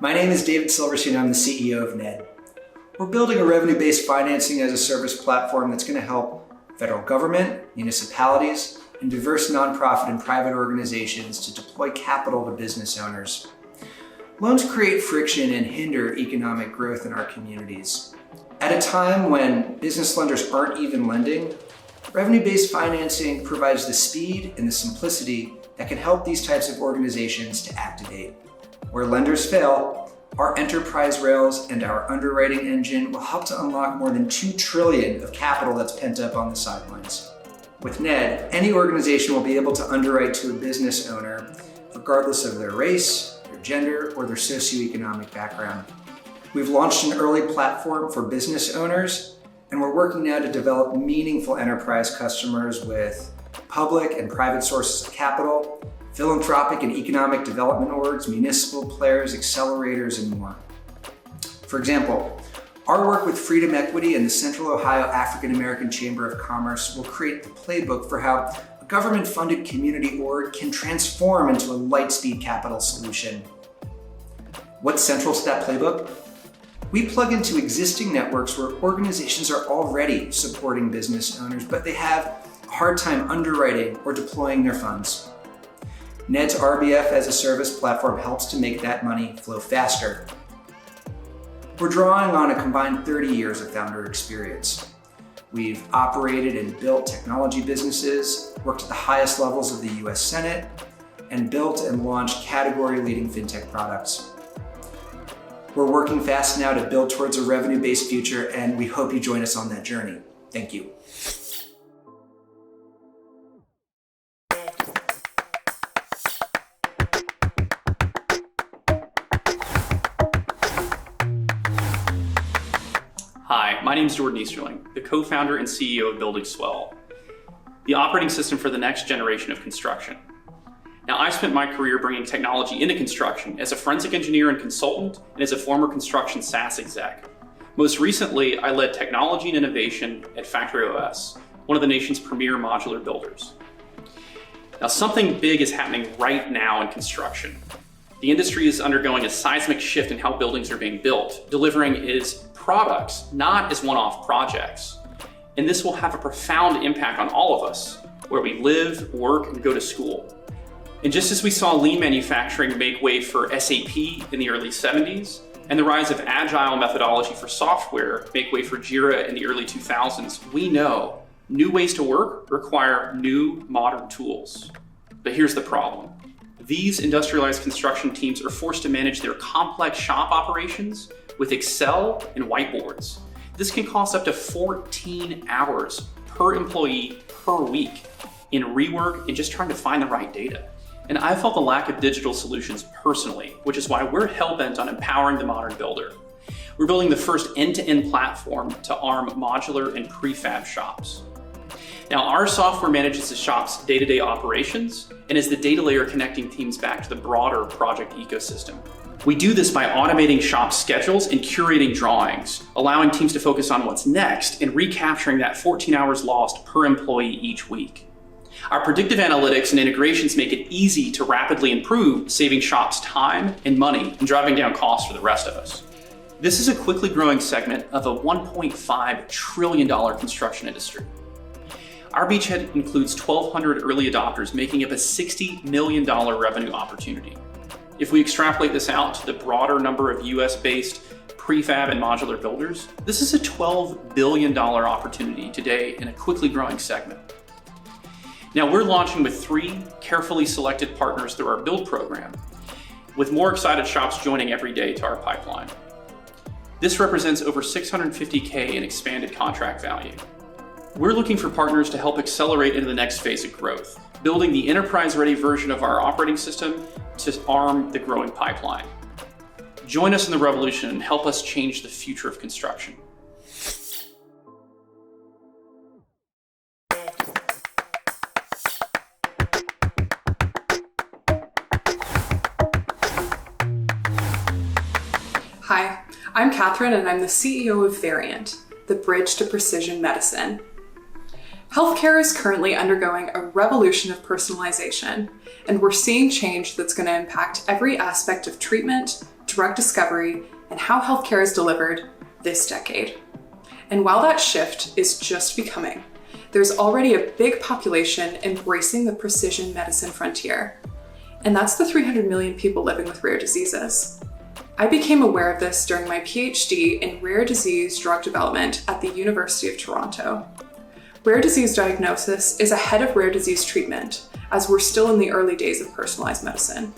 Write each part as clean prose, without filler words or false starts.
My name is David Silverstein. I'm the CEO of NED. We're building a revenue-based financing as a service platform that's going to help federal government, municipalities, and diverse nonprofit and private organizations to deploy capital to business owners. Loans create friction and hinder economic growth in our communities. At a time when business lenders aren't even lending, revenue-based financing provides the speed and the simplicity that can help these types of organizations to activate. Where lenders fail, our enterprise rails and our underwriting engine will help to unlock more than $2 trillion of capital that's pent up on the sidelines. With NED, any organization will be able to underwrite to a business owner regardless of their race, their gender, or their socioeconomic background. We've launched an early platform for business owners, and we're working now to develop meaningful enterprise customers with public and private sources of capital, philanthropic and economic development orgs, municipal players, accelerators, and more. For example, our work with Freedom Equity and the Central Ohio African American Chamber of Commerce will create the playbook for how a government-funded community org can transform into a Lightspeed capital solution. What's central to that playbook? We plug into existing networks where organizations are already supporting business owners, but they have a hard time underwriting or deploying their funds. NED's RBF as a service platform helps to make that money flow faster. We're drawing on a combined 30 years of founder experience. We've operated and built technology businesses, worked at the highest levels of the US Senate, and built and launched category-leading fintech products. We're working fast now to build towards a revenue-based future, and we hope you join us on that journey. Thank you. Hi, my name is Jordan Easterling, the co-founder and CEO of Building Swell, the operating system for the next generation of construction. Now, I spent my career bringing technology into construction as a forensic engineer and consultant and as a former construction SaaS exec. Most recently, I led technology and innovation at FactoryOS, one of the nation's premier modular builders. Now, something big is happening right now in construction. The industry is undergoing a seismic shift in how buildings are being built, delivering as products, not as one-off projects. And this will have a profound impact on all of us, where we live, work, and go to school. And just as we saw lean manufacturing make way for SAP in the early 70s, and the rise of agile methodology for software make way for Jira in the early 2000s, we know new ways to work require new modern tools. But here's the problem. These industrialized construction teams are forced to manage their complex shop operations with Excel and whiteboards. This can cost up to 14 hours per employee per week in rework and just trying to find the right data. And I felt the lack of digital solutions personally, which is why we're hell-bent on empowering the modern builder. We're building the first end-to-end platform to arm modular and prefab shops. Now, our software manages the shop's day-to-day operations and is the data layer connecting teams back to the broader project ecosystem. We do this by automating shop schedules and curating drawings, allowing teams to focus on what's next and recapturing that 14 hours lost per employee each week. Our predictive analytics and integrations make it easy to rapidly improve, saving shops time and money and driving down costs for the rest of us. This is a quickly growing segment of a $1.5 trillion construction industry. Our beachhead includes 1,200 early adopters, making up a $60 million revenue opportunity. If we extrapolate this out to the broader number of US-based prefab and modular builders, this is a $12 billion opportunity today in a quickly growing segment. Now, we're launching with 3 carefully selected partners through our build program, with more excited shops joining every day to our pipeline. This represents over $650K in expanded contract value. We're looking for partners to help accelerate into the next phase of growth, building the enterprise-ready version of our operating system to arm the growing pipeline. Join us in the revolution and help us change the future of construction. Hi, I'm Catherine and I'm the CEO of Variant, the bridge to precision medicine. Healthcare is currently undergoing a revolution of personalization, and we're seeing change that's going to impact every aspect of treatment, drug discovery, and how healthcare is delivered this decade. And while that shift is just becoming, there's already a big population embracing the precision medicine frontier. And that's the 300 million people living with rare diseases. I became aware of this during my PhD in rare disease drug development at the University of Toronto. Rare disease diagnosis is ahead of rare disease treatment, as we're still in the early days of personalized medicine.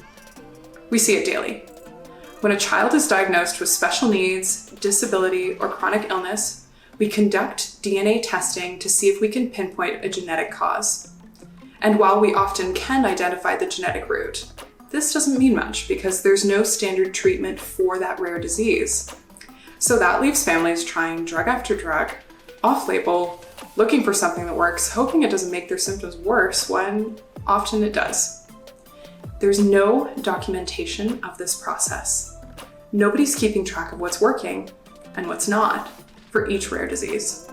We see it daily. When a child is diagnosed with special needs, disability, or chronic illness, we conduct DNA testing to see if we can pinpoint a genetic cause. And while we often can identify the genetic root, this doesn't mean much because there's no standard treatment for that rare disease. So that leaves families trying drug after drug, off-label, looking for something that works, hoping it doesn't make their symptoms worse when often it does. There's no documentation of this process. Nobody's keeping track of what's working and what's not for each rare disease.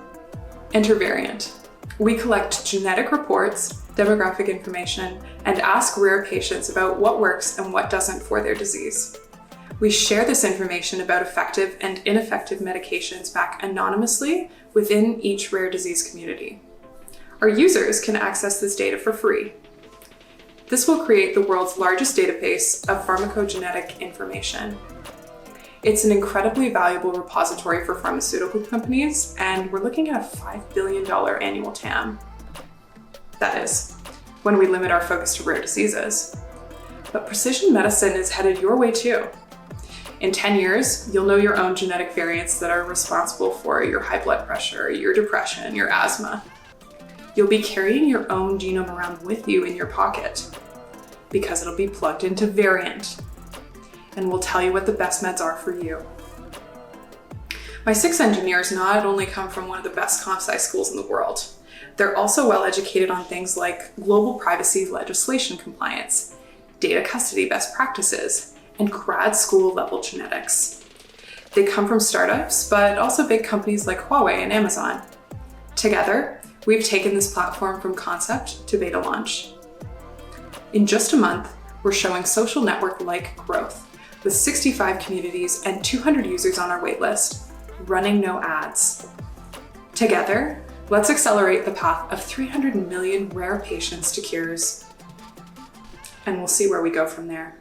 Enter Variant. We collect genetic reports, demographic information, and ask rare patients about what works and what doesn't for their disease. We share this information about effective and ineffective medications back anonymously within each rare disease community. Our users can access this data for free. This will create the world's largest database of pharmacogenetic information. It's an incredibly valuable repository for pharmaceutical companies, and we're looking at a $5 billion annual TAM. That is, when we limit our focus to rare diseases. But precision medicine is headed your way too. In 10 years, you'll know your own genetic variants that are responsible for your high blood pressure, your depression, your asthma. You'll be carrying your own genome around with you in your pocket because it'll be plugged into Variant and will tell you what the best meds are for you. My 6 engineers not only come from one of the best comp sci schools in the world, they're also well educated on things like global privacy legislation compliance, data custody best practices, and grad school level genetics. They come from startups, but also big companies like Huawei and Amazon. Together, we've taken this platform from concept to beta launch. In just a month, we're showing social network-like growth with 65 communities and 200 users on our waitlist, running no ads. Together, let's accelerate the path of 300 million rare patients to cures. And we'll see where we go from there.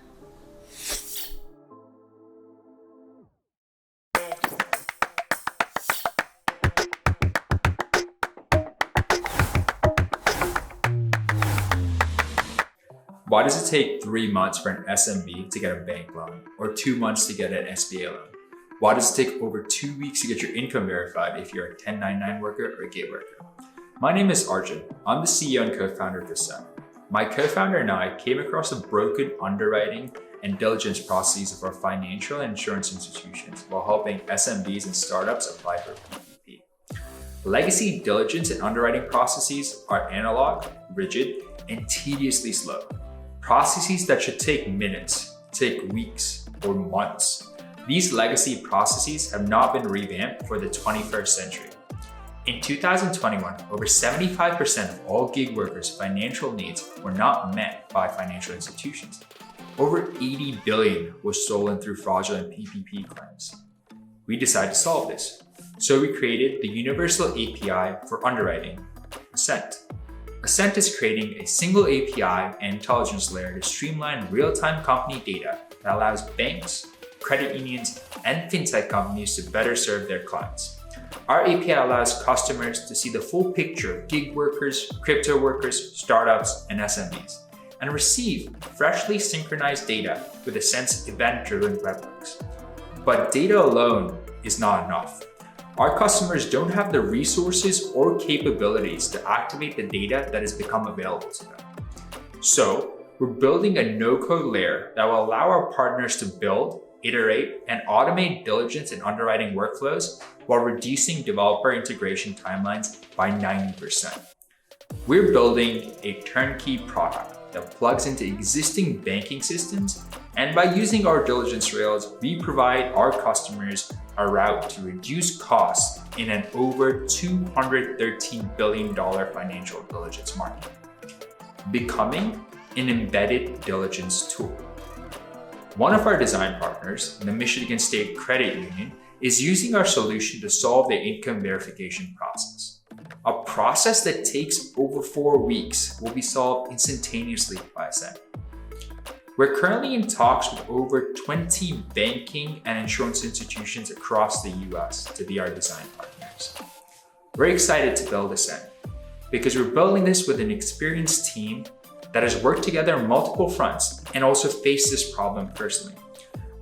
Why does it take 3 months for an SMB to get a bank loan or 2 months to get an SBA loan? Why does it take over 2 weeks to get your income verified if you're a 1099 worker or a gig worker? My name is Arjun. I'm the CEO and co-founder of Ascent. My co-founder and I came across the broken underwriting and diligence processes of our financial and insurance institutions while helping SMBs and startups apply for PPP. Legacy diligence and underwriting processes are analog, rigid, and tediously slow. Processes that should take minutes, take weeks, or months. These legacy processes have not been revamped for the 21st century. In 2021, over 75% of all gig workers' financial needs were not met by financial institutions. Over 80 billion was stolen through fraudulent PPP claims. We decided to solve this, so we created the Universal API for Underwriting, Ascent. Ascent is creating a single API and intelligence layer to streamline real-time company data that allows banks, credit unions, and fintech companies to better serve their clients. Our API allows customers to see the full picture of gig workers, crypto workers, startups, and SMBs, and receive freshly synchronized data with Ascent's event-driven webhooks. But data alone is not enough. Our customers don't have the resources or capabilities to activate the data that has become available to them. So, we're building a no-code layer that will allow our partners to build, iterate, and automate diligence and underwriting workflows while reducing developer integration timelines by 90%. We're building a turnkey product that plugs into existing banking systems, and by using our diligence rails, we provide our customers a route to reduce costs in an over $213 billion financial diligence market, becoming an embedded diligence tool. One of our design partners, the Michigan State Credit Union, is using our solution to solve the income verification process. A process that takes over 4 weeks will be solved instantaneously by Ascend. We're currently in talks with over 20 banking and insurance institutions across the US to be our design partners. We're excited to build Ascend because we're building this with an experienced team that has worked together on multiple fronts and also faced this problem personally.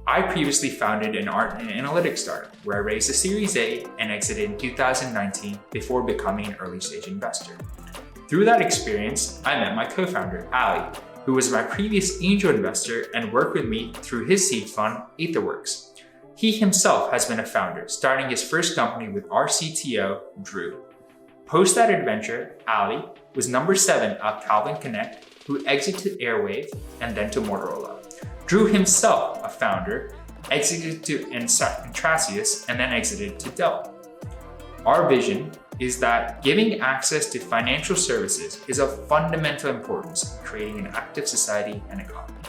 I previously founded an art and analytics startup where I raised a Series A and exited in 2019 before becoming an early stage investor. Through that experience, I met my co-founder, Ali, who was my previous angel investor and worked with me through his seed fund, Aetherworks. He himself has been a founder, starting his first company with our CTO, Drew. Post that adventure, Ali was number 7 at Calvin Connect, who exited Airwave and then to Motorola. Drew himself, a founder, exited to Entrasius and then exited to Dell. Our vision is that giving access to financial services is of fundamental importance in creating an active society and economy.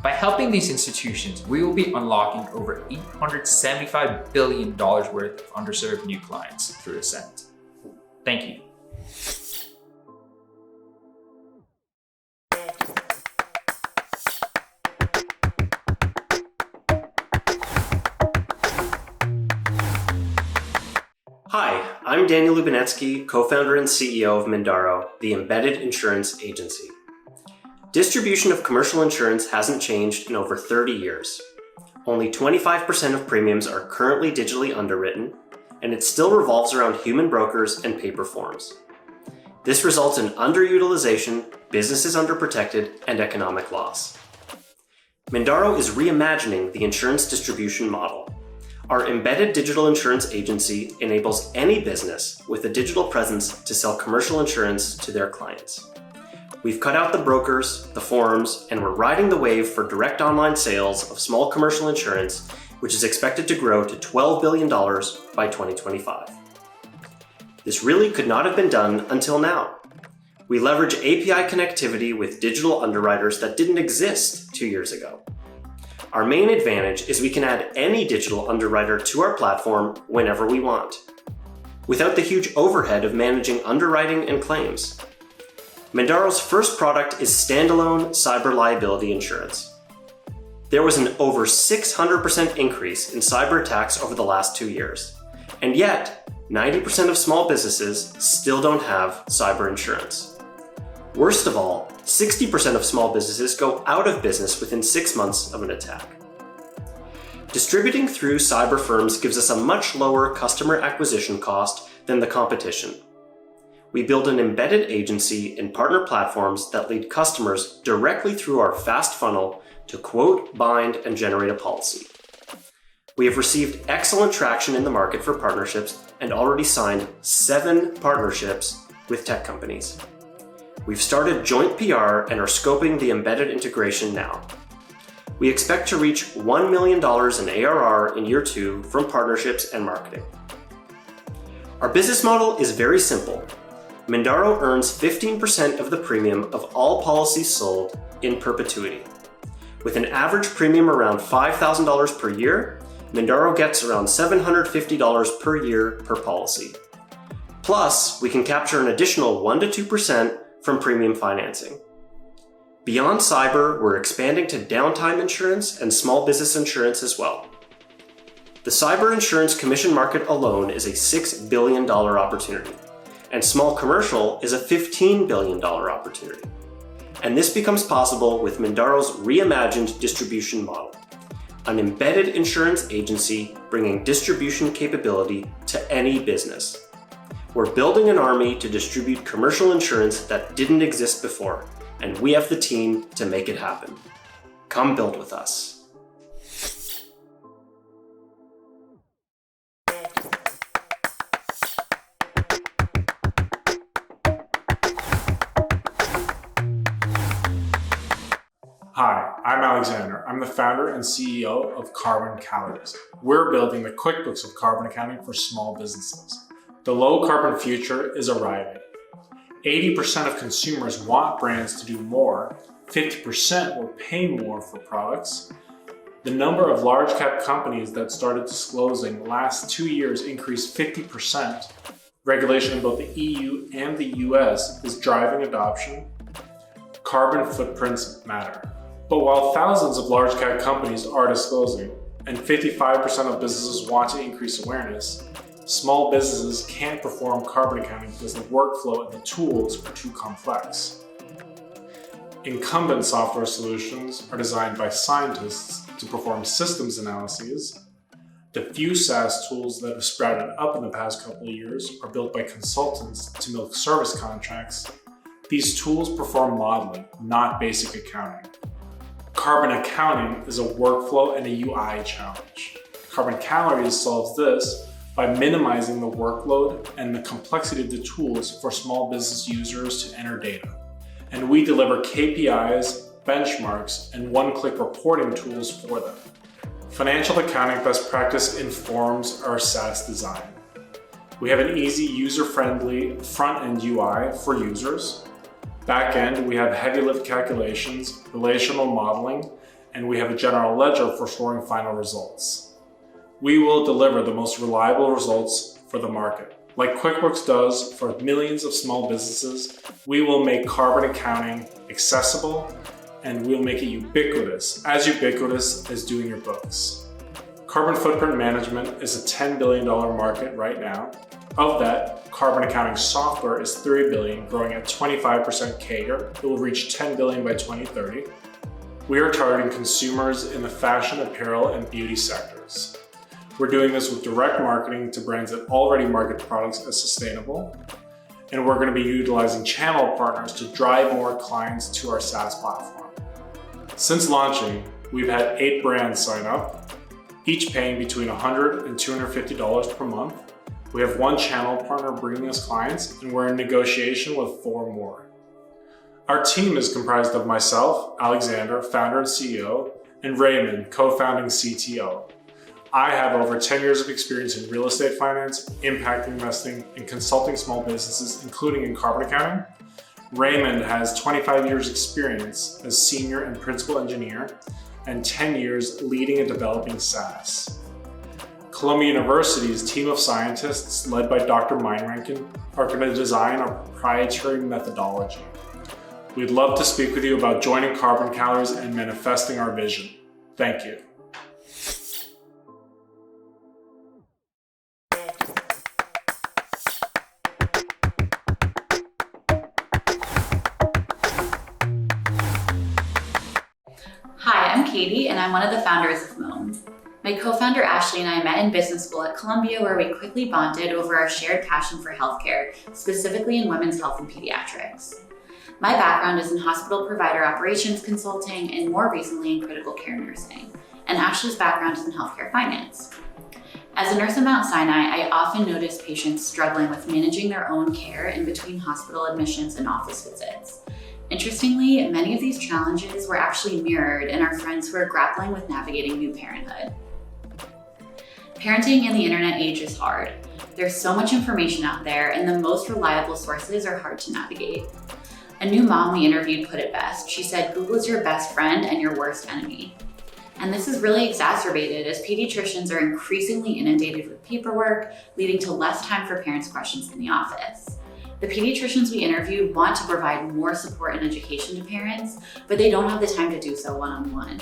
By helping these institutions, we will be unlocking over $875 billion worth of underserved new clients through Ascend. Thank you. Hi, I'm Daniel Lubinetsky, co-founder and CEO of Mindaro, the embedded insurance agency. Distribution of commercial insurance hasn't changed in over 30 years. Only 25% of premiums are currently digitally underwritten, and it still revolves around human brokers and paper forms. This results in underutilization, businesses underprotected, and economic loss. Mindaro is reimagining the insurance distribution model. Our embedded digital insurance agency enables any business with a digital presence to sell commercial insurance to their clients. We've cut out the brokers, the forms, and we're riding the wave for direct online sales of small commercial insurance, which is expected to grow to $12 billion by 2025. This really could not have been done until now. We leverage API connectivity with digital underwriters that didn't exist 2 years ago. Our main advantage is we can add any digital underwriter to our platform whenever we want, without the huge overhead of managing underwriting and claims. Mindaro's first product is standalone cyber liability insurance. There was an over 600% increase in cyber attacks over the last 2 years, and yet 90% of small businesses still don't have cyber insurance. Worst of all, 60% of small businesses go out of business within 6 months of an attack. Distributing through cyber firms gives us a much lower customer acquisition cost than the competition. We build an embedded agency in partner platforms that lead customers directly through our fast funnel to quote, bind, and generate a policy. We have received excellent traction in the market for partnerships and already signed 7 partnerships with tech companies. We've started joint PR and are scoping the embedded integration now. We expect to reach $1 million in ARR in year 2 from partnerships and marketing. Our business model is very simple. Mindaro earns 15% of the premium of all policies sold in perpetuity. With an average premium around $5,000 per year, Mindaro gets around $750 per year per policy. Plus, we can capture an additional 1% to 2% from premium financing. Beyond cyber, we're expanding to downtime insurance and small business insurance as well. The cyber insurance commission market alone is a $6 billion opportunity, and small commercial is a $15 billion opportunity. And this becomes possible with Mindaro's reimagined distribution model, an embedded insurance agency bringing distribution capability to any business. We're building an army to distribute commercial insurance that didn't exist before, and we have the team to make it happen. Come build with us. Hi, I'm Alexander. I'm the founder and CEO of Carbon Calories. We're building the QuickBooks of carbon accounting for small businesses. The low carbon future is arriving. 80% of consumers want brands to do more 50% will pay more for products. The number of large cap companies that started disclosing last 2 years increased 50%. Regulation in both the EU and the US is driving adoption. Carbon footprints matter. But while thousands of large cap companies are disclosing, and 55% of businesses want to increase awareness, small businesses can't perform carbon accounting because the workflow and the tools are too complex. Incumbent software solutions are designed by scientists to perform systems analyses. The few SaaS tools that have sprouted up in the past couple of years are built by consultants to milk service contracts. These tools perform modeling, not basic accounting. Carbon accounting is a workflow and a UI challenge. Carbon Calories solves this by minimizing the workload and the complexity of the tools for small business users to enter data. And we deliver KPIs, benchmarks, and one-click reporting tools for them. Financial accounting best practice informs our SaaS design. We have an easy, user-friendly front-end UI for users. Back-end, we have heavy lift calculations, relational modeling, and we have a general ledger for storing final results. We will deliver the most reliable results for the market. Like QuickBooks does for millions of small businesses, we will make carbon accounting accessible, and we'll make it ubiquitous as doing your books. Carbon footprint management is a $10 billion market right now. Of that, carbon accounting software is $3 billion, growing at 25% CAGR. It will reach $10 billion by 2030. We are targeting consumers in the fashion, apparel, and beauty sectors. We're doing this with direct marketing to brands that already market products as sustainable. And we're going to be utilizing channel partners to drive more clients to our SaaS platform. Since launching, we've had 8 brands sign up, each paying between $100 and $250 per month. We have 1 channel partner bringing us clients, and we're in negotiation with 4 more. Our team is comprised of myself, Alexander, founder and CEO, and Raymond, co-founding CTO. I have over 10 years of experience in real estate finance, impact investing, and consulting small businesses, including in carbon accounting. Raymond has 25 years experience as senior and principal engineer, and 10 years leading and developing SaaS. Columbia University's team of scientists, led by Dr. Meinranken, are going to design our proprietary methodology. We'd love to speak with you about joining Carbon Calories and manifesting our vision. Thank you. Hi, I'm Katie, and I'm one of the founders of Moan. My co-founder Ashley and I met in business school at Columbia, where we quickly bonded over our shared passion for healthcare, specifically in women's health and pediatrics. My background is in hospital provider operations consulting and more recently in critical care nursing, and Ashley's background is in healthcare finance. As a nurse at Mount Sinai, I often notice patients struggling with managing their own care in between hospital admissions and office visits. Interestingly, many of these challenges were actually mirrored in our friends who are grappling with navigating new parenthood. Parenting in the internet age is hard. There's so much information out there, and the most reliable sources are hard to navigate. A new mom we interviewed put it best. She said, Google is your best friend and your worst enemy. And this is really exacerbated as pediatricians are increasingly inundated with paperwork, leading to less time for parents' questions in the office. The pediatricians we interviewed want to provide more support and education to parents, but they don't have the time to do so one-on-one.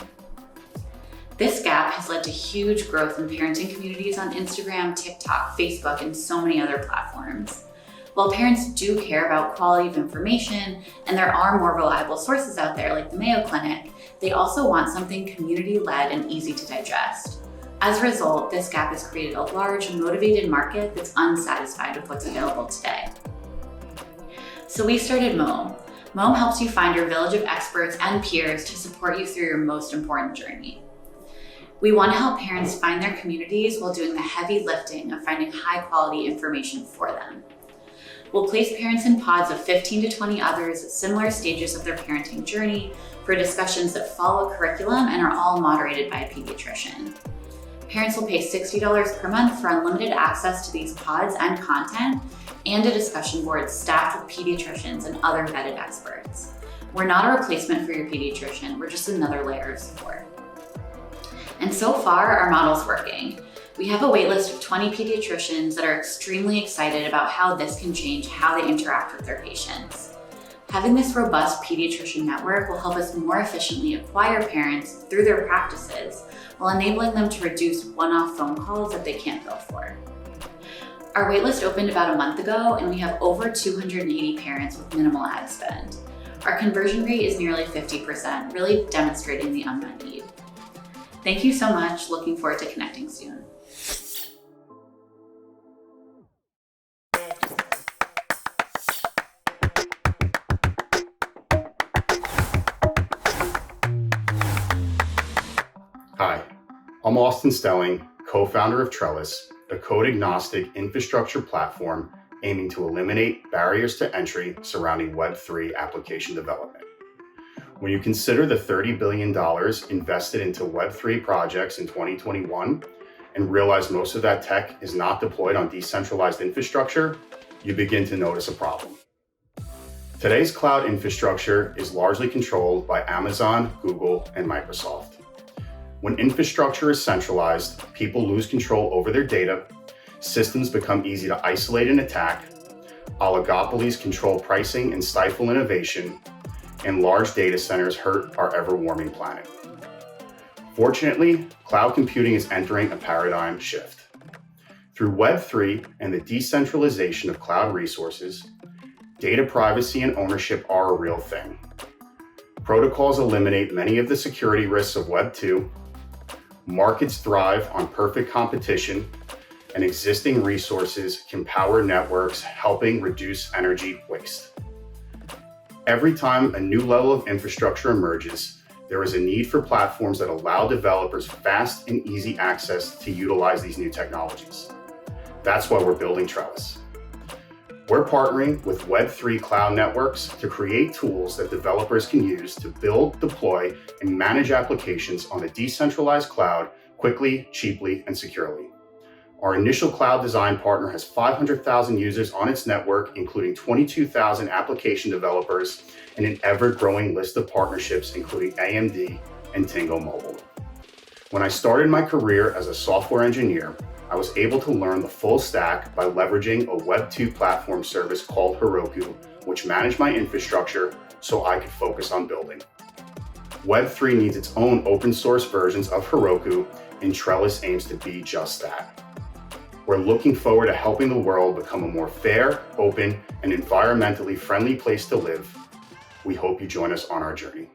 This gap has led to huge growth in parenting communities on Instagram, TikTok, Facebook, and so many other platforms. While parents do care about quality of information, and there are more reliable sources out there like the Mayo Clinic, they also want something community-led and easy to digest. As a result, this gap has created a large, motivated market that's unsatisfied with what's available today. So we started Moam. Moam helps you find your village of experts and peers to support you through your most important journey. We want to help parents find their communities while doing the heavy lifting of finding high-quality information for them. We'll place parents in pods of 15 to 20 others at similar stages of their parenting journey for discussions that follow curriculum and are all moderated by a pediatrician. Parents will pay $60 per month for unlimited access to these pods and content, and a discussion board staffed with pediatricians and other vetted experts. We're not a replacement for your pediatrician, we're just another layer of support. And so far, our model's working. We have a waitlist of 20 pediatricians that are extremely excited about how this can change how they interact with their patients. Having this robust pediatrician network will help us more efficiently acquire parents through their practices while enabling them to reduce one-off phone calls that they can't bill for. Our waitlist opened about a month ago, and we have over 280 parents with minimal ad spend. Our conversion rate is nearly 50%, really demonstrating the unmet need. Thank you so much. Looking forward to connecting soon. Hi, I'm Austin Stelling, co-founder of Trellis, a code-agnostic infrastructure platform aiming to eliminate barriers to entry surrounding Web3 application development. When you consider the $30 billion invested into Web3 projects in 2021 and realize most of that tech is not deployed on decentralized infrastructure, you begin to notice a problem. Today's cloud infrastructure is largely controlled by Amazon, Google, and Microsoft. When infrastructure is centralized, people lose control over their data, systems become easy to isolate and attack, oligopolies control pricing and stifle innovation, and large data centers hurt our ever-warming planet. Fortunately, cloud computing is entering a paradigm shift. Through Web3 and the decentralization of cloud resources, data privacy and ownership are a real thing. Protocols eliminate many of the security risks of Web 2, markets thrive on perfect competition, and existing resources can power networks, helping reduce energy waste. Every time a new level of infrastructure emerges, there is a need for platforms that allow developers fast and easy access to utilize these new technologies. That's why we're building Trellis. We're partnering with Web3 cloud networks to create tools that developers can use to build, deploy, and manage applications on a decentralized cloud quickly, cheaply, and securely. Our initial cloud design partner has 500,000 users on its network, including 22,000 application developers and an ever-growing list of partnerships, including AMD and Tingo Mobile. When I started my career as a software engineer, I was able to learn the full stack by leveraging a Web2 platform service called Heroku, which managed my infrastructure so I could focus on building. Web3 needs its own open source versions of Heroku, and Trellis aims to be just that. We're looking forward to helping the world become a more fair, open, and environmentally friendly place to live. We hope you join us on our journey.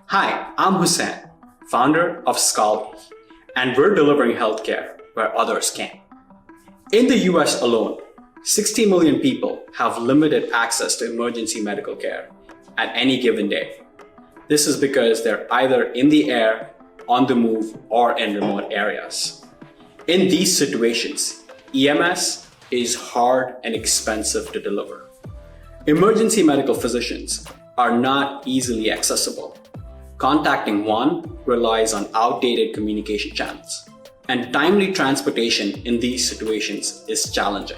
Hi, I'm Hussein, founder of Scali, and we're delivering healthcare where others can't. In the US alone, 60 million people have limited access to emergency medical care at any given day. This is because they're either in the air, on the move, or in remote areas. In these situations, EMS is hard and expensive to deliver. Emergency medical physicians are not easily accessible. Contacting one relies on outdated communication channels, and timely transportation in these situations is challenging.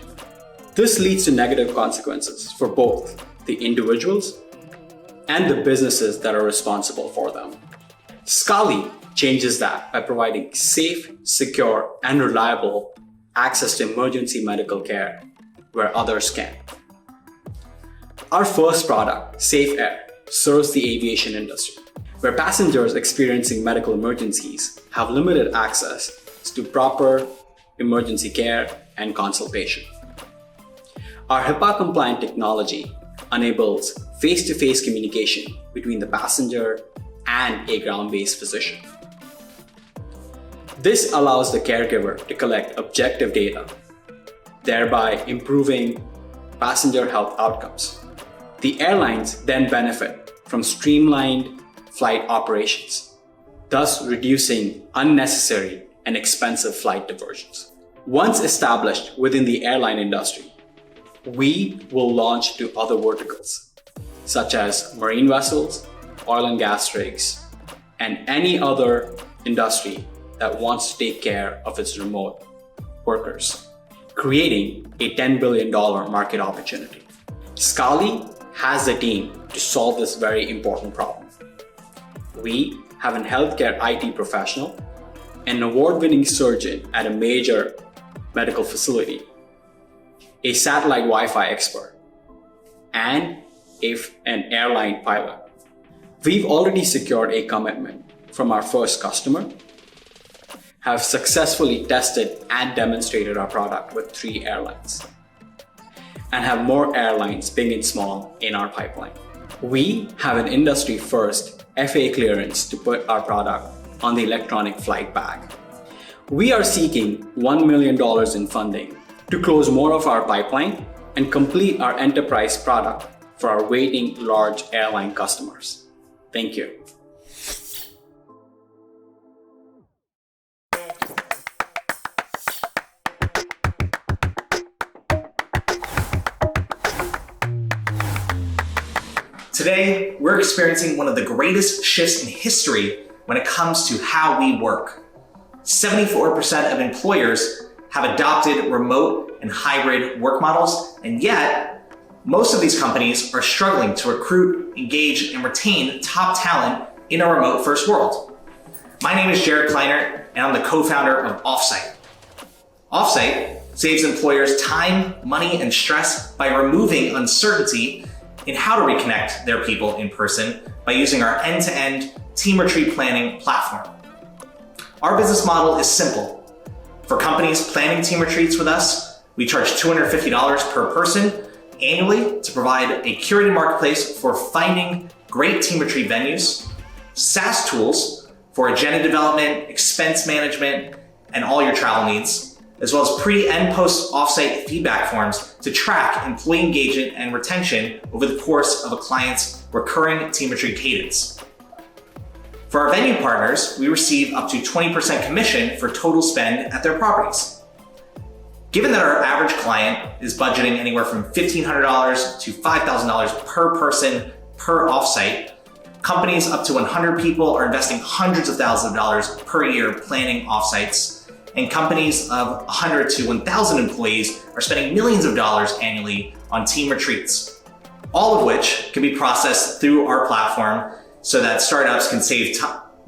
This leads to negative consequences for both the individuals and the businesses that are responsible for them. Scali changes that by providing safe, secure, and reliable access to emergency medical care where others can't. Our first product, Safe Air, serves the aviation industry, where passengers experiencing medical emergencies have limited access to proper emergency care and consultation. Our HIPAA-compliant technology enables face-to-face communication between the passenger and a ground-based physician. This allows the caregiver to collect objective data, thereby improving passenger health outcomes. The airlines then benefit from streamlined flight operations, thus reducing unnecessary and expensive flight diversions. Once established within the airline industry, we will launch to other verticals, such as marine vessels, oil and gas rigs, and any other industry that wants to take care of its remote workers, creating a $10 billion market opportunity. Scali has the team to solve this very important problem. We have a healthcare IT professional, an award-winning surgeon at a major medical facility, a satellite Wi-Fi expert, and an airline pilot. We've already secured a commitment from our first customer, have successfully tested and demonstrated our product with 3 airlines, and have more airlines, big and small, in our pipeline. We have an industry-first FAA clearance to put our product on the electronic flight bag. We are seeking $1 million in funding to close more of our pipeline and complete our enterprise product for our waiting large airline customers. Thank you. Today, we're experiencing one of the greatest shifts in history when it comes to how we work. 74% of employers have adopted remote and hybrid work models, and yet, most of these companies are struggling to recruit, engage, and retain top talent in a remote-first world. My name is Jared Kleinert, and I'm the co-founder of Offsite. Offsite saves employers time, money, and stress by removing uncertainty in how to reconnect their people in person by using our end-to-end team retreat planning platform. Our business model is simple. For companies planning team retreats with us, we charge $250 per person annually to provide a curated marketplace for finding great team retreat venues, SaaS tools for agenda development, expense management, and all your travel needs, as well as pre and post offsite feedback forms to track employee engagement and retention over the course of a client's recurring team retreat cadence. For our venue partners, we receive up to 20% commission for total spend at their properties. Given that our average client is budgeting anywhere from $1,500 to $5,000 per person per offsite, companies up to 100 people are investing hundreds of thousands of dollars per year planning offsites, and companies of 100 to 1,000 employees are spending millions of dollars annually on team retreats, all of which can be processed through our platform so that startups can save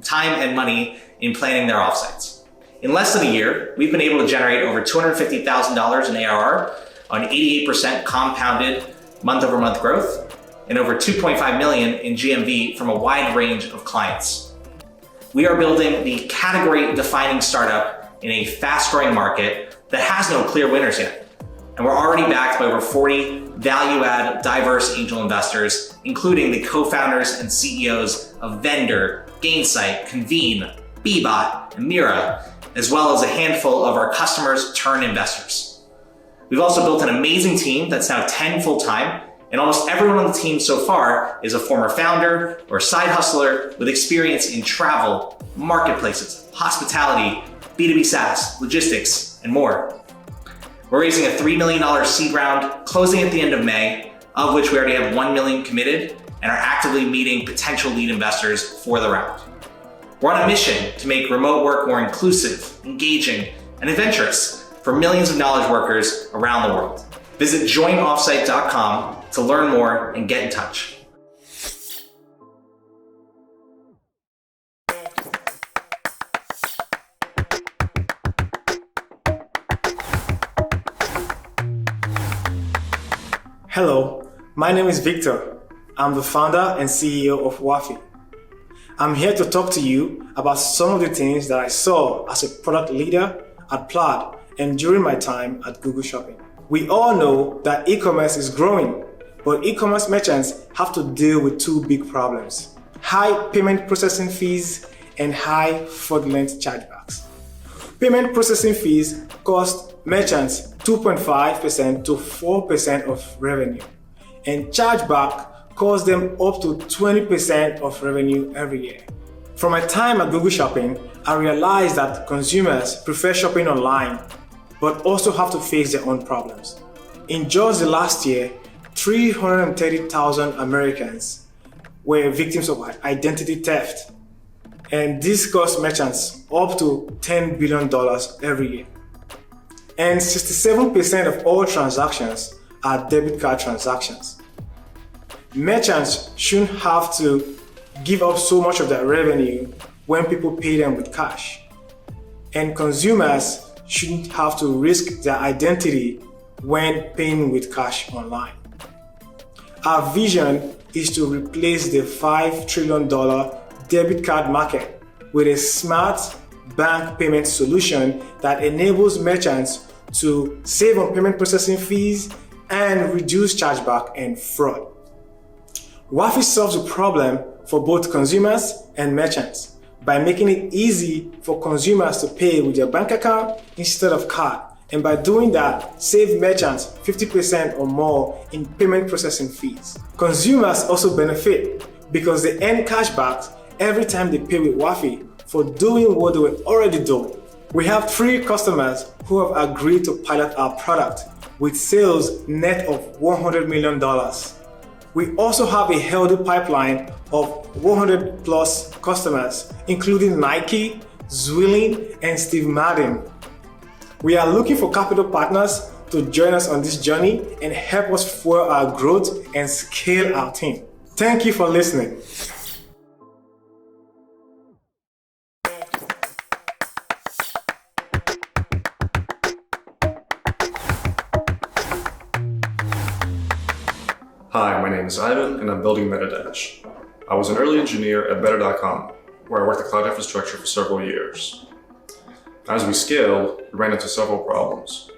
time and money in planning their offsites. In less than a year, we've been able to generate over $250,000 in ARR on 88% compounded month-over-month growth and over $2.5 million in GMV from a wide range of clients. We are building the category-defining startup in a fast-growing market that has no clear winners yet. And we're already backed by over 40 value-add, diverse angel investors, including the co-founders and CEOs of Vendor, Gainsight, Convene, Bebot, and Mira, as well as a handful of our customers turned investors. We've also built an amazing team that's now 10 full-time, and almost everyone on the team so far is a former founder or side hustler with experience in travel, marketplaces, hospitality, B2B SaaS, logistics, and more. We're raising a $3 million seed round, closing at the end of May, of which we already have $1 million committed and are actively meeting potential lead investors for the round. We're on a mission to make remote work more inclusive, engaging, and adventurous for millions of knowledge workers around the world. Visit joinoffsite.com to learn more and get in touch. Hello, my name is Victor. I'm the founder and CEO of Wafi. I'm here to talk to you about some of the things that I saw as a product leader at Plaid and during my time at Google Shopping. We all know that e-commerce is growing, but e-commerce merchants have to deal with 2 big problems: high payment processing fees and high fraudulent chargebacks. Payment processing fees cost merchants 2.5% to 4% of revenue, and chargeback costs them up to 20% of revenue every year. From my time at Google Shopping, I realized that consumers prefer shopping online, but also have to face their own problems. In just the last year, 330,000 Americans were victims of identity theft. and this costs merchants up to $10 billion every year. And 67% of all transactions are debit card transactions. Merchants shouldn't have to give up so much of their revenue when people pay them with cash. And consumers shouldn't have to risk their identity when paying with cash online. Our vision is to replace the $5 trillion debit card market with a smart bank payment solution that enables merchants to save on payment processing fees and reduce chargeback and fraud. Wafi solves the problem for both consumers and merchants by making it easy for consumers to pay with their bank account instead of card. And by doing that, save merchants 50% or more in payment processing fees. Consumers also benefit because they earn cashbacks every time they pay with Wafi for doing what they were already doing. We have 3 customers who have agreed to pilot our product with sales net of $100 million. We also have a healthy pipeline of 100 plus customers, including Nike, Zwilling, and Steve Madden. We are looking for capital partners to join us on this journey and help us fuel our growth and scale our team. Thank you for listening. Hi, my name is Ivan, and I'm building Metadash. I was an early engineer at Better.com, where I worked the cloud infrastructure for several years. As we scaled, we ran into several problems.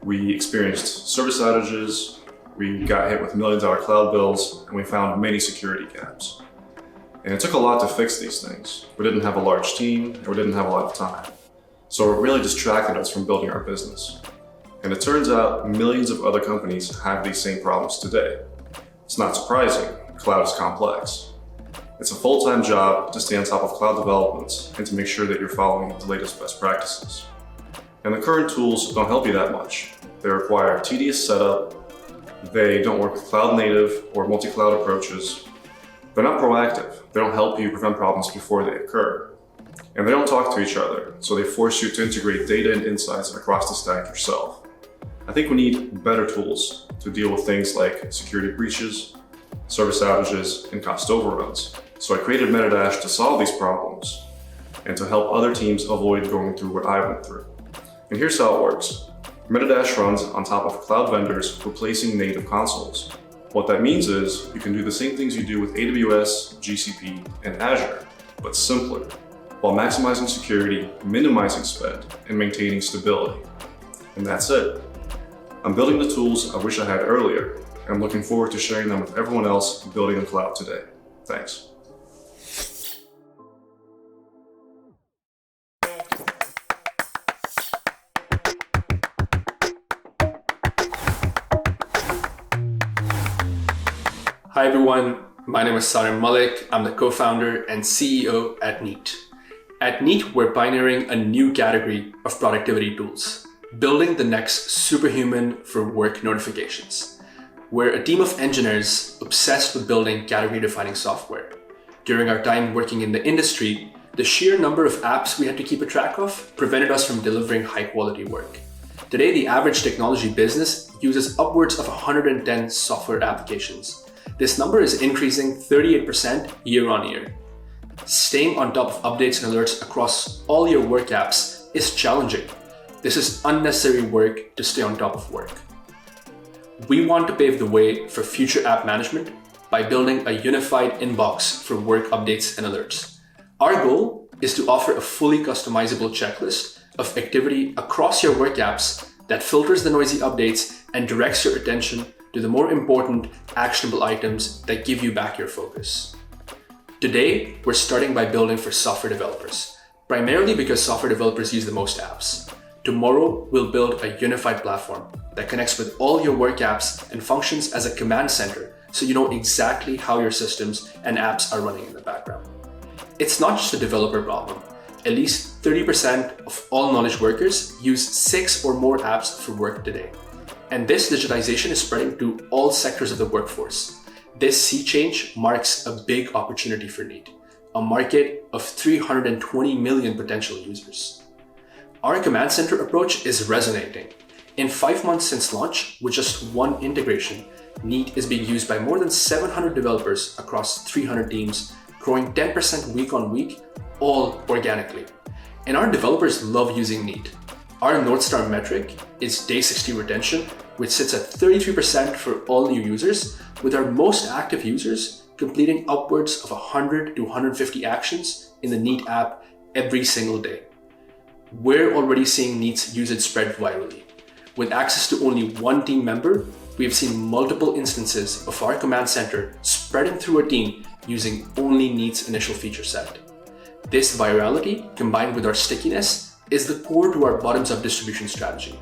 We experienced service outages, we got hit with million-dollar cloud bills, and we found many security gaps. And it took a lot to fix these things. We didn't have a large team, and we didn't have a lot of time. So it really distracted us from building our business. And it turns out millions of other companies have these same problems today. It's not surprising, cloud is complex. It's a full-time job to stay on top of cloud developments and to make sure that you're following the latest best practices. And the current tools don't help you that much. They require tedious setup, they don't work with cloud native or multi-cloud approaches, they're not proactive, they don't help you prevent problems before they occur, and they don't talk to each other, so they force you to integrate data and insights across the stack yourself. I think we need better tools to deal with things like security breaches, service outages, and cost overruns. So I created Metadash to solve these problems and to help other teams avoid going through what I went through. And here's how it works. Metadash runs on top of cloud vendors replacing native consoles. What that means is you can do the same things you do with AWS, GCP, and Azure, but simpler, while maximizing security, minimizing spend, and maintaining stability. And that's it. I'm building the tools I wish I had earlier, and I'm looking forward to sharing them with everyone else building the cloud today. Thanks. Hi everyone, my name is Sarim Malik. I'm the co-founder and CEO at Neat. At Neat, we're pioneering a new category of productivity tools, building the next superhuman for work notifications. We're a team of engineers obsessed with building category-defining software. During our time working in the industry, the sheer number of apps we had to keep a track of prevented us from delivering high-quality work. Today, the average technology business uses upwards of 110 software applications. This number is increasing 38% year on year. Staying on top of updates and alerts across all your work apps is challenging. This is unnecessary work to stay on top of work. We want to pave the way for future app management by building a unified inbox for work updates and alerts. Our goal is to offer a fully customizable checklist of activity across your work apps that filters the noisy updates and directs your attention to the more important, actionable items that give you back your focus. Today, we're starting by building for software developers, primarily because software developers use the most apps. Tomorrow, we'll build a unified platform that connects with all your work apps and functions as a command center so you know exactly how your systems and apps are running in the background. It's not just a developer problem. At least 30% of all knowledge workers use 6 or more apps for work today. And this digitization is spreading to all sectors of the workforce. This sea change marks a big opportunity for Neat. a market of 320 million potential users. Our command center approach is resonating. In 5 months since launch, with just one integration, Neat is being used by more than 700 developers across 300 teams, growing 10% week on week, all organically. And our developers love using Neat. Our North Star metric is day 60 retention, which sits at 33% for all new users, with our most active users completing upwards of 100 to 150 actions in the Neat app every single day. We're already seeing Neat's usage spread virally. With access to only one team member, we have seen multiple instances of our command center spreading through a team using only Neat's initial feature set. This virality, combined with our stickiness, is the core to our bottoms-up distribution strategy.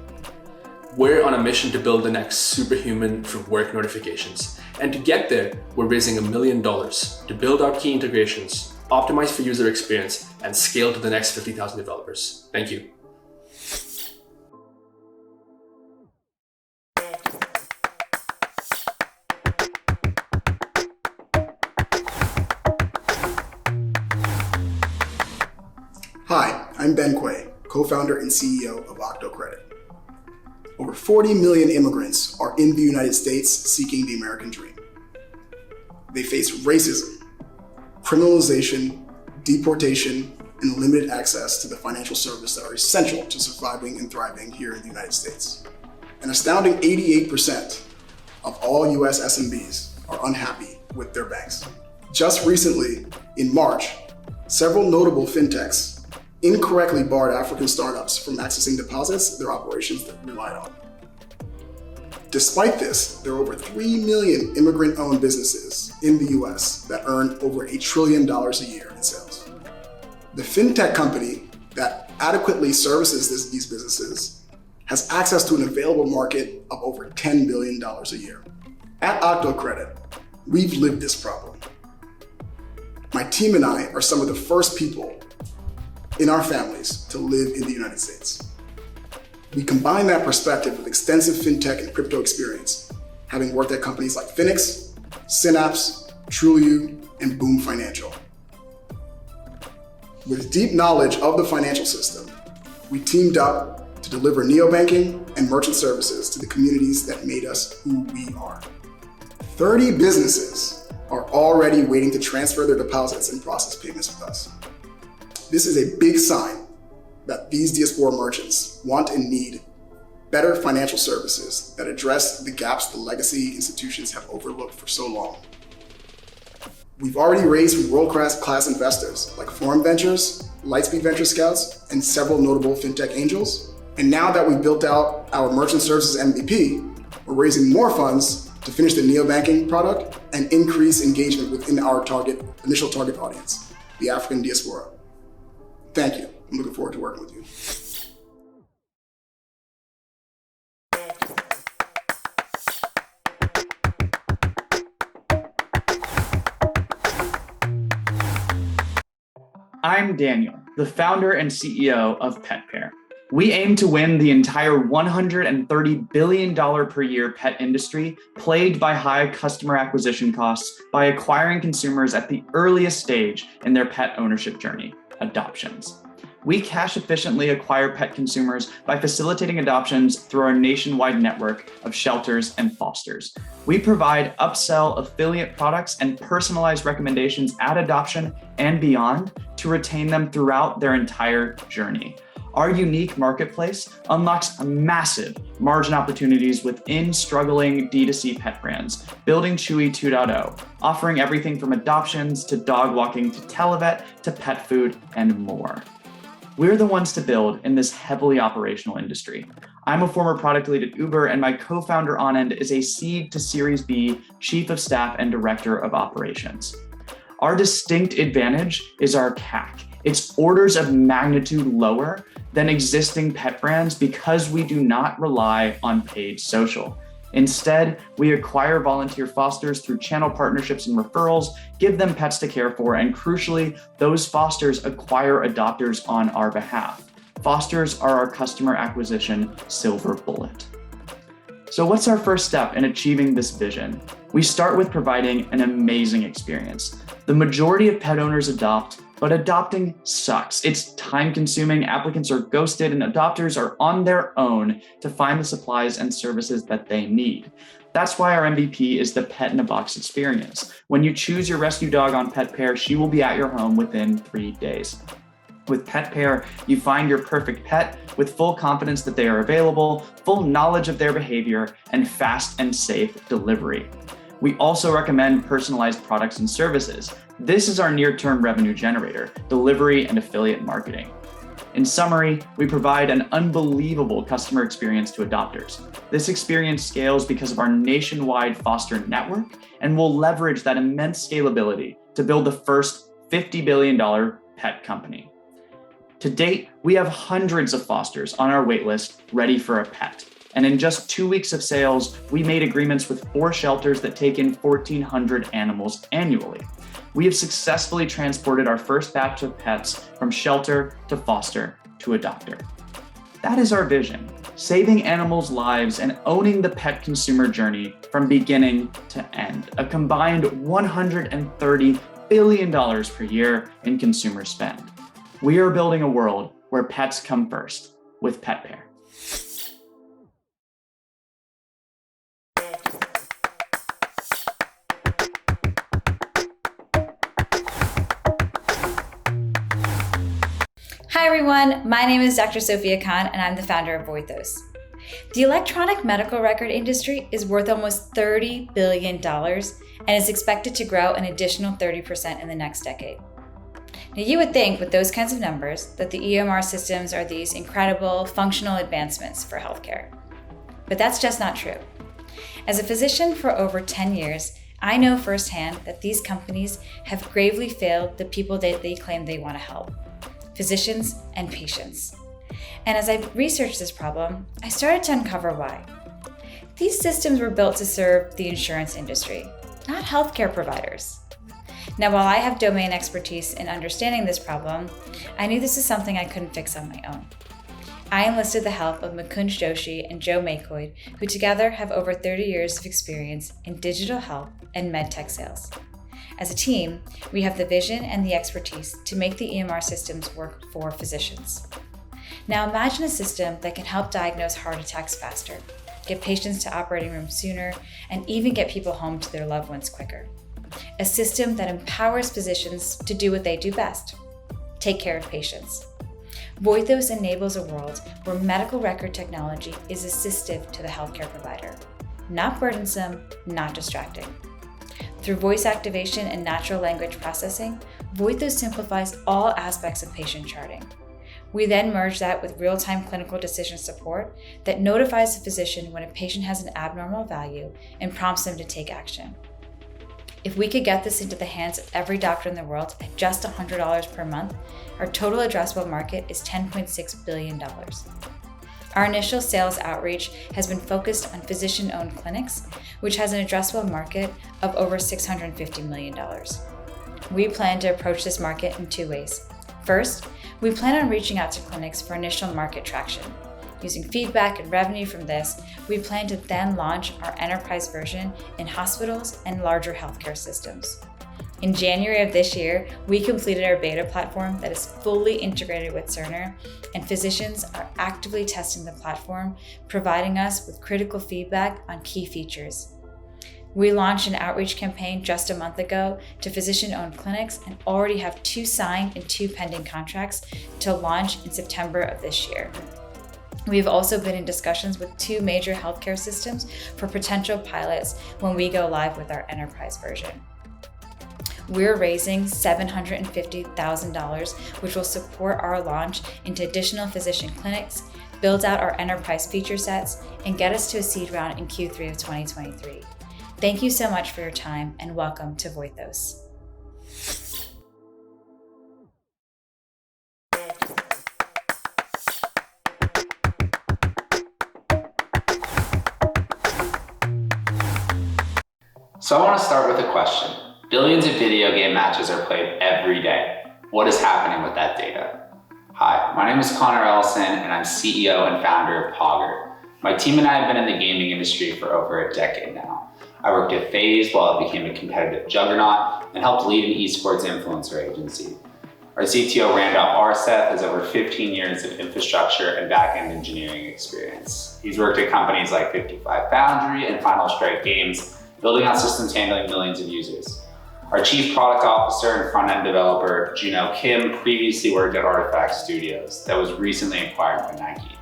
We're on a mission to build the next superhuman for work notifications. And to get there, we're raising $1 million to build our key integrations, optimize for user experience, and scale to the next 50,000 developers. Thank you. Hi, I'm Ben Quay, co-founder and CEO of OctoCredit. Over 40 million immigrants are in the United States seeking the American dream. They face racism, criminalization, deportation, and limited access to the financial services that are essential to surviving and thriving here in the United States. An astounding 88% of all US SMBs are unhappy with their banks. Just recently, in March, several notable fintechs incorrectly barred African startups from accessing deposits their operations relied on. Despite this, there are over 3 million immigrant-owned businesses in the US that earn over $1 trillion a year in sales. The fintech company that adequately services these businesses has access to an available market of over $10 billion a year. At OctoCredit, we've lived this problem. My team and I are some of the first people in our families to live in the United States. We combine that perspective with extensive fintech and crypto experience, having worked at companies like Finix, Synapse, Trulioo, and Boom Financial. With deep knowledge of the financial system, we teamed up to deliver neobanking and merchant services to the communities that made us who we are. 30 businesses are already waiting to transfer their deposits and process payments with us. This is a big sign that these diaspora merchants want and need better financial services that address the gaps the legacy institutions have overlooked for so long. We've already raised from world-class investors like Forum Ventures, Lightspeed Venture Scouts, and several notable fintech angels. And now that we've built out our merchant services MVP, we're raising more funds to finish the neobanking product and increase engagement within our initial target audience, the African diaspora. Thank you. I'm looking forward to working with you. I'm Daniel, the founder and CEO of PetPair. We aim to win the entire $130 billion per year pet industry, plagued by high customer acquisition costs, by acquiring consumers at the earliest stage in their pet ownership journey, adoptions. We cash efficiently acquire pet consumers by facilitating adoptions through our nationwide network of shelters and fosters. We provide upsell affiliate products and personalized recommendations at adoption and beyond to retain them throughout their entire journey. Our unique marketplace unlocks massive margin opportunities within struggling D2C pet brands, building Chewy 2.0, offering everything from adoptions to dog walking to televet to pet food and more. We're the ones to build in this heavily operational industry. I'm a former product lead at Uber, and my co-founder Anand is a seed to Series B Chief of Staff and Director of Operations. Our distinct advantage is our CAC. It's orders of magnitude lower than existing pet brands because we do not rely on paid social. Instead, we acquire volunteer fosters through channel partnerships and referrals, give them pets to care for, and crucially, those fosters acquire adopters on our behalf. Fosters are our customer acquisition silver bullet. So what's our first step in achieving this vision? We start with providing an amazing experience. The majority of pet owners adopt, but adopting sucks. It's time-consuming, applicants are ghosted, and adopters are on their own to find the supplies and services that they need. That's why our MVP is the Pet in a Box experience. When you choose your rescue dog on PetPair, she will be at your home within 3 days. With PetPair, you find your perfect pet with full confidence that they are available, full knowledge of their behavior, and fast and safe delivery. We also recommend personalized products and services. This is our near-term revenue generator, delivery and affiliate marketing. In summary, we provide an unbelievable customer experience to adopters. This experience scales because of our nationwide foster network, and we'll leverage that immense scalability to build the first $50 billion pet company. To date, we have hundreds of fosters on our waitlist ready for a pet. And in just 2 weeks of sales, we made agreements with 4 shelters that take in 1,400 animals annually. We have successfully transported our first batch of pets from shelter to foster to adopter. That is our vision, saving animals' lives and owning the pet consumer journey from beginning to end, a combined $130 billion per year in consumer spend. We are building a world where pets come first with PetPair. Hi everyone, my name is Dr. Sophia Khan and I'm the founder of Voithos. The electronic medical record industry is worth almost $30 billion and is expected to grow an additional 30% in the next decade. Now you would think with those kinds of numbers that the EMR systems are these incredible functional advancements for healthcare. But that's just not true. As a physician for over 10 years, I know firsthand that these companies have gravely failed the people that they claim they want to help. Physicians and patients. And as I researched this problem, I started to uncover why. These systems were built to serve the insurance industry, not healthcare providers. Now, while I have domain expertise in understanding this problem, I knew this is something I couldn't fix on my own. I enlisted the help of Mukund Joshi and Joe Makoid, who together have over 30 years of experience in digital health and medtech sales. As a team, we have the vision and the expertise to make the EMR systems work for physicians. Now imagine a system that can help diagnose heart attacks faster, get patients to operating rooms sooner, and even get people home to their loved ones quicker. A system that empowers physicians to do what they do best, take care of patients. Voithos enables a world where medical record technology is assistive to the healthcare provider, not burdensome, not distracting. Through voice activation and natural language processing, Voithos simplifies all aspects of patient charting. We then merge that with real-time clinical decision support that notifies the physician when a patient has an abnormal value and prompts them to take action. If we could get this into the hands of every doctor in the world at just $100 per month, our total addressable market is $10.6 billion. Our initial sales outreach has been focused on physician-owned clinics, which has an addressable market of over $650 million. We plan to approach this market in 2 ways. First, we plan on reaching out to clinics for initial market traction. Using feedback and revenue from this, we plan to then launch our enterprise version in hospitals and larger healthcare systems. In January of this year, we completed our beta platform that is fully integrated with Cerner, and physicians are actively testing the platform, providing us with critical feedback on key features. We launched an outreach campaign just a month ago to physician-owned clinics and already have 2 signed and 2 pending contracts to launch in September of this year. We've also been in discussions with 2 major healthcare systems for potential pilots when we go live with our enterprise version. We're raising $750,000, which will support our launch into additional physician clinics, build out our enterprise feature sets, and get us to a seed round in Q3 of 2023. Thank you so much for your time and welcome to Voithos. So I want to start with a question. Billions of video game matches are played every day. What is happening with that data? Hi, my name is Connor Ellison and I'm CEO and founder of Pogger. My team and I have been in the gaming industry for over a decade now. I worked at FaZe while it became a competitive juggernaut and helped lead an esports influencer agency. Our CTO, Randolph Arseth, has over 15 years of infrastructure and back-end engineering experience. He's worked at companies like 55 Foundry and Final Strike Games, building out systems handling millions of users. Our chief product officer and front-end developer, Juno Kim, previously worked at Artifact Studios that was recently acquired by Nike.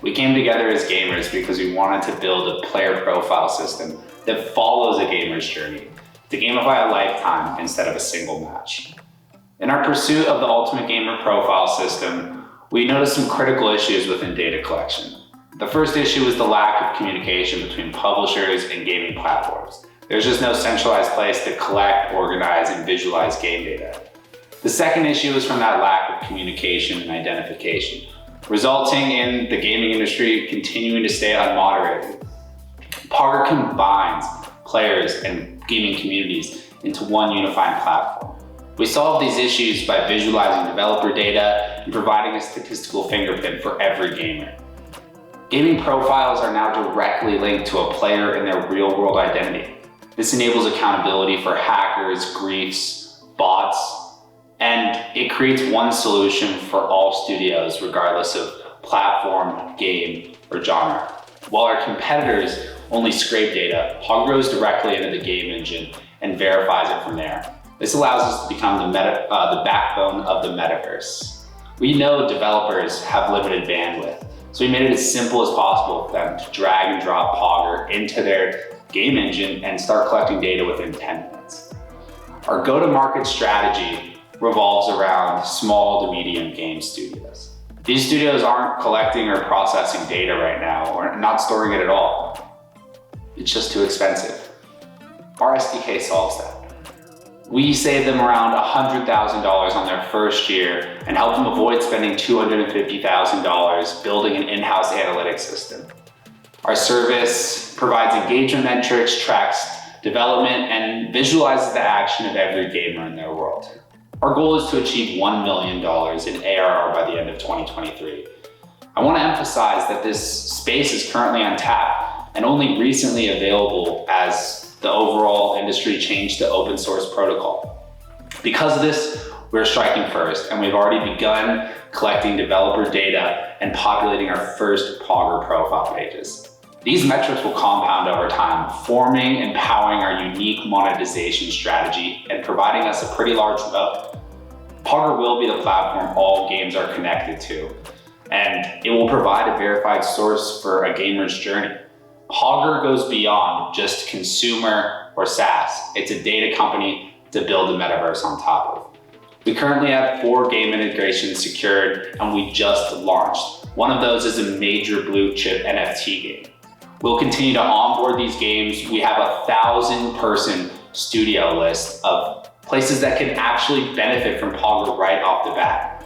We came together as gamers because we wanted to build a player profile system that follows a gamer's journey to gamify a lifetime instead of a single match. In our pursuit of the ultimate gamer profile system, we noticed some critical issues within data collection. The first issue was the lack of communication between publishers and gaming platforms. There's just no centralized place to collect, organize, and visualize game data. The second issue is from that lack of communication and identification, resulting in the gaming industry continuing to stay unmoderated. POGR combines players and gaming communities into one unified platform. We solve these issues by visualizing developer data and providing a statistical fingerprint for every gamer. Gaming profiles are now directly linked to a player and their real-world identity. This enables accountability for hackers, griefs, bots, and it creates one solution for all studios, regardless of platform, game, or genre. While our competitors only scrape data, POGR goes directly into the game engine and verifies it from there. This allows us to become the backbone of the metaverse. We know developers have limited bandwidth, so we made it as simple as possible for them to drag and drop POGR into their game engine and start collecting data within 10 minutes. Our go-to-market strategy revolves around small to medium game studios. These studios aren't collecting or processing data right now, or not storing it at all. It's just too expensive. Our SDK solves that. We save them around $100,000 on their first year and help them avoid spending $250,000 building an in-house analytics system. Our service provides engagement metrics, tracks development, and visualizes the action of every gamer in their world. Our goal is to achieve $1 million in ARR by the end of 2023. I want to emphasize that this space is currently untapped and only recently available as the overall industry changed to open source protocol. Because of this, we're striking first, and we've already begun collecting developer data and populating our first POGR profile pages. These metrics will compound over time, forming and powering our unique monetization strategy and providing us a pretty large moat. POGR will be the platform all games are connected to, and it will provide a verified source for a gamer's journey. POGR goes beyond just consumer or SaaS. It's a data company to build the metaverse on top of. We currently have 4 game integrations secured, and we just launched. One of those is a major blue chip NFT game. We'll continue to onboard these games. We have a 1,000-person studio list of places that can actually benefit from POGR right off the bat.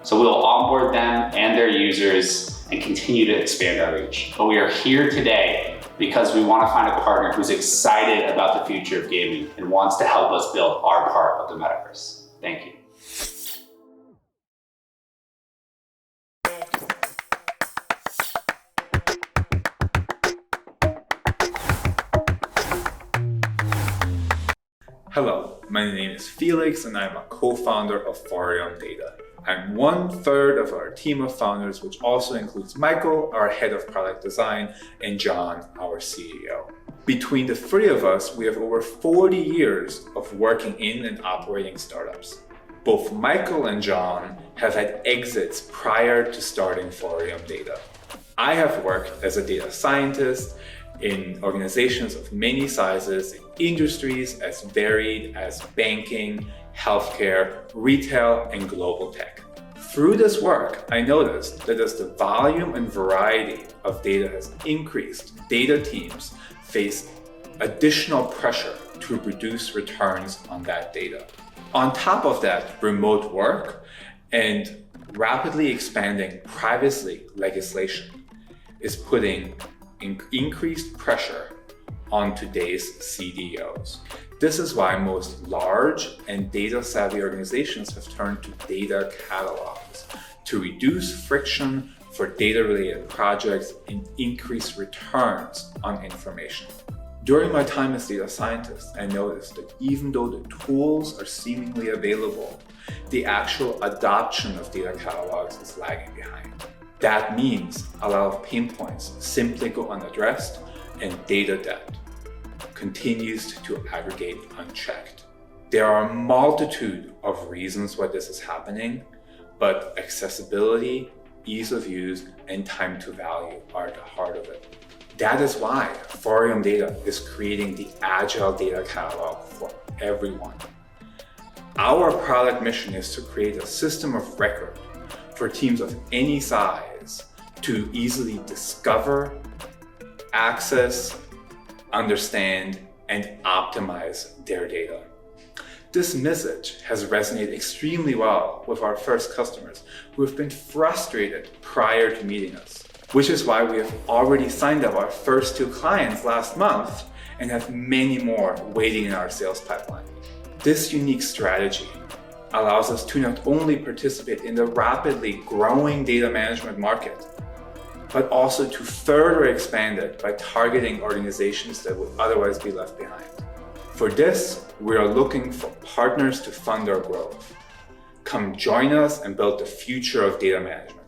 So we'll onboard them and their users and continue to expand our reach. But we are here today because we want to find a partner who's excited about the future of gaming and wants to help us build our part of the metaverse. Thank you. Hello, my name is Felix and I'm a co-founder of Forium Data. I'm 1/3 of our team of founders, which also includes Michael, our head of product design, and John, our CEO. Between the 3 of us, we have over 40 years of working in and operating startups. Both Michael and John have had exits prior to starting Forium Data. I have worked as a data scientist in organizations of many sizes, in industries as varied as banking, healthcare, retail, and global tech. Through this work, I noticed that as the volume and variety of data has increased, data teams face additional pressure to produce returns on that data. On top of that, remote work and rapidly expanding privacy legislation is putting increased pressure on today's CDOs. This is why most large and data-savvy organizations have turned to data catalogs to reduce friction for data-related projects and increase returns on information. During my time as data scientist, I noticed that even though the tools are seemingly available, the actual adoption of data catalogs is lagging behind. That means a lot of pain points simply go unaddressed, and data debt continues to aggregate unchecked. There are a multitude of reasons why this is happening, but accessibility, ease of use, and time to value are at the heart of it. That is why Forium Data is creating the Agile Data Catalog for everyone. Our product mission is to create a system of record for teams of any size to easily discover, access, understand, and optimize their data. This message has resonated extremely well with our first customers who have been frustrated prior to meeting us, which is why we have already signed up our first 2 clients last month and have many more waiting in our sales pipeline. This unique strategy allows us to not only participate in the rapidly growing data management market, but also to further expand it by targeting organizations that would otherwise be left behind. For this, we are looking for partners to fund our growth. Come join us and build the future of data management.